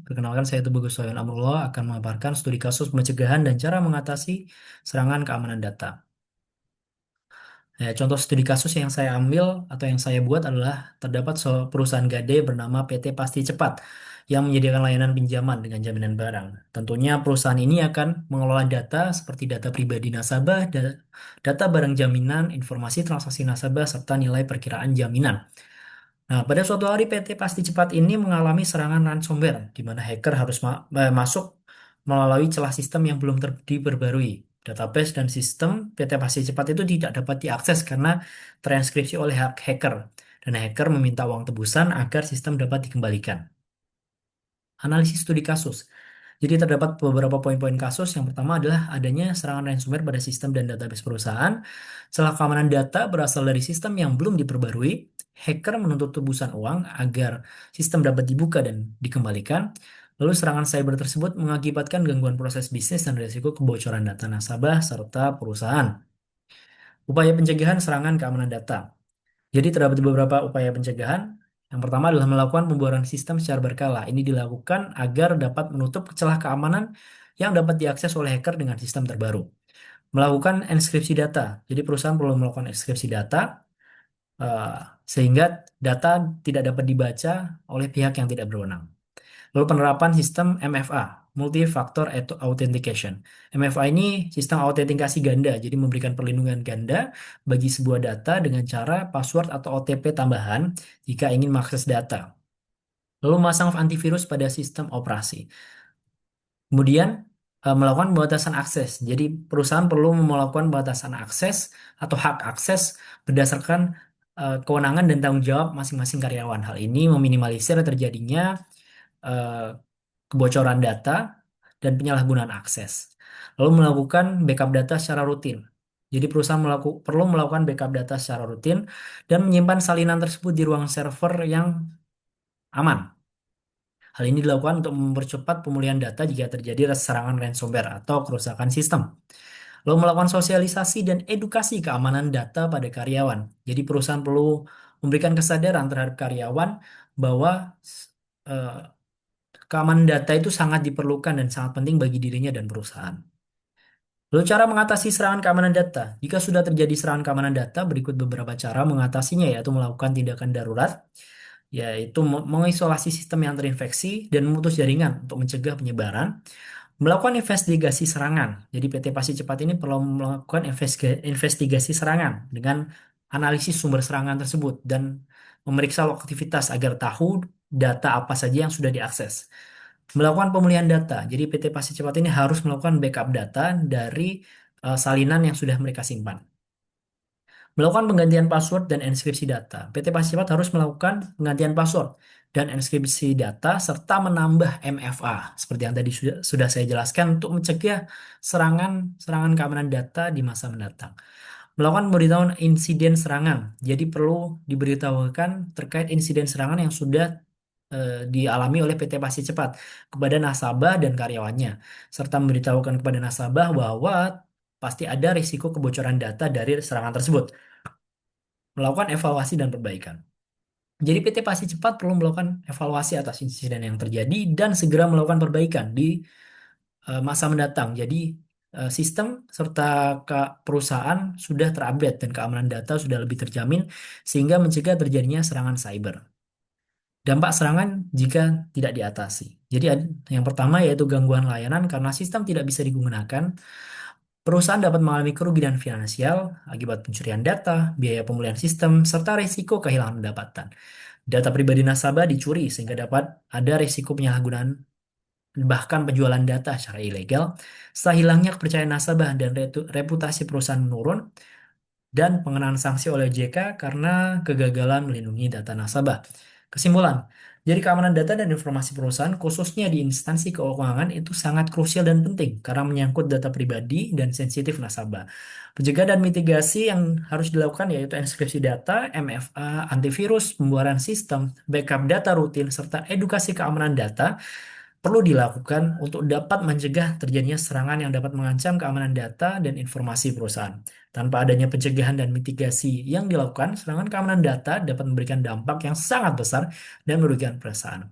Perkenalkan, saya Teguh Guswoyon Amrullah akan memaparkan studi kasus pencegahan dan cara mengatasi serangan keamanan data. Contoh studi kasus yang saya ambil atau yang saya buat adalah terdapat perusahaan gade bernama PT Pasti Cepat yang menyediakan layanan pinjaman dengan jaminan barang. Tentunya perusahaan ini akan mengelola data seperti data pribadi nasabah, data barang jaminan, informasi transaksi nasabah, serta nilai perkiraan jaminan. Nah, pada suatu hari PT Pasti Cepat ini mengalami serangan ransomware, di mana hacker harus masuk melalui celah sistem yang belum diperbarui. Database dan sistem PT Pasti Cepat itu tidak dapat diakses karena transkripsi oleh hacker, dan hacker meminta uang tebusan agar sistem dapat dikembalikan. Analisis studi kasus. Jadi terdapat beberapa poin-poin kasus. Yang pertama adalah adanya serangan ransomware pada sistem dan database perusahaan. Celah keamanan data berasal dari sistem yang belum diperbarui. Hacker menuntut tebusan uang agar sistem dapat dibuka dan dikembalikan. Lalu serangan cyber tersebut mengakibatkan gangguan proses bisnis dan risiko kebocoran data nasabah serta perusahaan. Upaya pencegahan serangan keamanan data. Jadi terdapat beberapa upaya pencegahan. Yang pertama adalah melakukan pemboran sistem secara berkala. Ini dilakukan agar dapat menutup celah keamanan yang dapat diakses oleh hacker dengan sistem terbaru. Melakukan enskripsi data. Jadi perusahaan perlu melakukan enskripsi data eh, sehingga data tidak dapat dibaca oleh pihak yang tidak berwenang. Lalu penerapan sistem MFA, Multi-Factor Authentication. MFA ini sistem autentikasi ganda, jadi memberikan perlindungan ganda bagi sebuah data dengan cara password atau OTP tambahan jika ingin mengakses data. Lalu memasang antivirus pada sistem operasi. Kemudian melakukan pembatasan akses. Jadi perusahaan perlu melakukan pembatasan akses atau hak akses berdasarkan kewenangan dan tanggung jawab masing-masing karyawan. Hal ini meminimalisir terjadinya eh, kebocoran data, dan penyalahgunaan akses. Lalu melakukan backup data secara rutin. Jadi perusahaan perlu melakukan backup data secara rutin dan menyimpan salinan tersebut di ruang server yang aman. Hal ini dilakukan untuk mempercepat pemulihan data jika terjadi serangan ransomware atau kerusakan sistem. Lalu melakukan sosialisasi dan edukasi keamanan data pada karyawan. Jadi perusahaan perlu memberikan kesadaran terhadap karyawan bahwa eh, keamanan data itu sangat diperlukan dan sangat penting bagi dirinya dan perusahaan. Lalu cara mengatasi serangan keamanan data. Jika sudah terjadi serangan keamanan data, berikut beberapa cara mengatasinya, yaitu melakukan tindakan darurat, yaitu mengisolasi sistem yang terinfeksi dan memutus jaringan untuk mencegah penyebaran. Melakukan investigasi serangan. Jadi PT Pasti Cepat ini perlu melakukan investigasi serangan dengan analisis sumber serangan tersebut dan memeriksa aktivitas agar tahu data apa saja yang sudah diakses. Melakukan pemulihan data. Jadi PT Pasti Cepat ini harus melakukan backup data dari salinan yang sudah mereka simpan. Melakukan penggantian password dan enkripsi data. PT Pasti Cepat harus melakukan penggantian password dan enkripsi data serta menambah MFA seperti yang tadi sudah saya jelaskan untuk mencegah serangan keamanan data di masa mendatang. Melakukan pemberitahuan insiden serangan. Jadi perlu diberitahukan terkait insiden serangan yang sudah dialami oleh PT Pasti Cepat kepada nasabah dan karyawannya, serta memberitahukan kepada nasabah bahwa pasti ada risiko kebocoran data dari serangan tersebut. Melakukan evaluasi dan perbaikan. Jadi PT Pasti Cepat perlu melakukan evaluasi atas insiden yang terjadi dan segera melakukan perbaikan di masa mendatang. Jadi sistem serta perusahaan sudah terupdate dan keamanan data sudah lebih terjamin sehingga mencegah terjadinya serangan cyber. Dampak serangan jika tidak diatasi. Jadi yang pertama yaitu gangguan layanan karena sistem tidak bisa digunakan. Perusahaan dapat mengalami kerugian finansial akibat pencurian data, biaya pemulihan sistem, serta risiko kehilangan pendapatan. Data pribadi nasabah dicuri sehingga dapat ada risiko penyalahgunaan bahkan penjualan data secara ilegal. Setelah hilangnya kepercayaan nasabah dan reputasi perusahaan menurun, dan pengenaan sanksi oleh OJK karena kegagalan melindungi data nasabah. Kesimpulan, jadi keamanan data dan informasi perusahaan khususnya di instansi keuangan itu sangat krusial dan penting karena menyangkut data pribadi dan sensitif nasabah. Pencegahan dan mitigasi yang harus dilakukan yaitu enkripsi data, MFA, antivirus, pembuaran sistem, backup data rutin, serta edukasi keamanan data perlu dilakukan untuk dapat mencegah terjadinya serangan yang dapat mengancam keamanan data dan informasi perusahaan. Tanpa adanya pencegahan dan mitigasi yang dilakukan, serangan keamanan data dapat memberikan dampak yang sangat besar dan merugikan perusahaan.